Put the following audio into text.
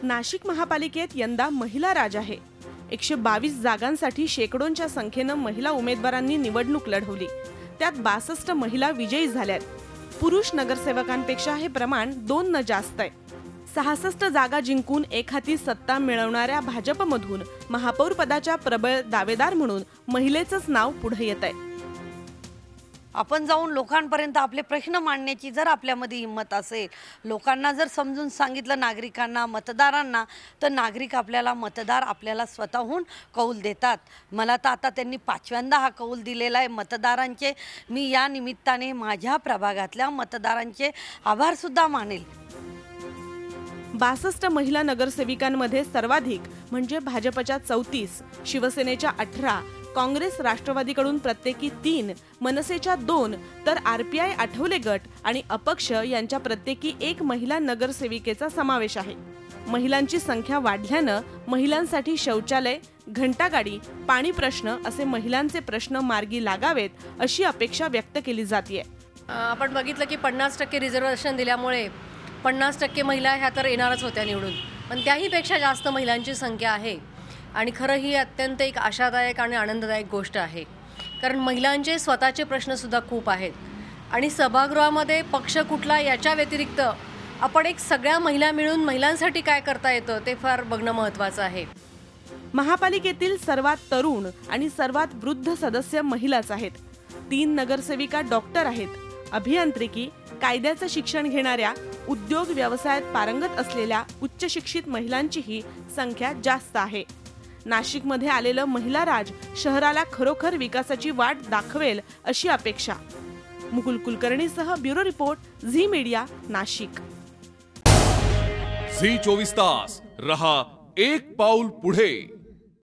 नाशिक महापालिकेत यंदा महिला राज आहे। 122 जागांसाठी शेकडोंच्या संख्येने महिला उमेदवारांनी निवडणूक लढवली। त्यात 62 महिला विजयी झाल्यात। पुरुष नगरसेवकांपेक्षा हे प्रमाण 2 न जास्त आहे। 66 जागा जिंकून एक हाती सत्ता मिळवणाऱ्या भाजपमधून महापौर पदाच्या प्रबळ दावेदार म्हणून महिलेचंच नाव पुढे येत आहे। आपण जाऊन लोकांपर्यंत आपले प्रश्न मांडण्याची जर आपल्यामध्ये हिंमत असेल, लोकांना जर समजून सांगितलं नागरिकांना, मतदारांना, तर नागरिक मतदार आपल्याला स्वतःहून कौल देतात। मला तर आता त्यांनी 5व्यांदा हा कौल दिलेला आहे मतदारांचे। मी या निमित्ताने माझ्या प्रभागातल्या मतदारांचे आभार सुद्धा मानेल। 62 महिला नगरसेविकांमध्ये सर्वाधिक म्हणजे भाजपच्या 34, शिवसेनेच्या 18, काँग्रेस राष्ट्रवादीकडून प्रत्येकी 3, मनसेच्या 2 तर आरपीआय आठवले गट आणि अपक्ष यांच्या प्रत्येकी 1 महिला नगरसेविकेचा समावेश आहे। महिलांची संख्या वाढल्यानं महिलांसाठी शौचालय, घंटागाडी, पाणी प्रश्न असे महिलांचे प्रश्न मार्गी लागावेत अशी अपेक्षा व्यक्त केली जाते। आपण बघितलं की 50% रिझर्वेशन दिल्यामुळे 50% महिला ह्या तर येणारच होत्या निवडून, पण त्याहीपेक्षा जास्त महिलांची संख्या आहे आणि खरं ही अत्यंत एक आशादायक आणि आनंददायक गोष्ट आहे। कारण महिलांचे स्वतःचे प्रश्न सुद्धा खूप आहेत आणि सभागृहामध्ये पक्ष कुठला याच्या व्यतिरिक्त आपण एक सगळ्या महिला मिळून महिलांसाठी काय करता येतं ते फार बघणं महत्त्वाचं आहे। महापालिकेतील सर्वात तरुण आणि सर्वात वृद्ध सदस्य महिलाच आहेत। 3 नगरसेविका डॉक्टर आहेत। अभियांत्रिकी, कायद्याचं शिक्षण घेणाऱ्या, उद्योग व्यवसायात पारंगत असलेल्या उच्च शिक्षित महिलांचीही संख्या जास्त आहे। नाशिकमध्ये आलेलं महिला राज शहराला खरोखर विकासाची वाट दाखवेल अशी अपेक्षा। मुकुल कुलकर्णीसह bureau report, Zee media, Nashik. Zee 24 तास रहा एक पाऊल पुढे।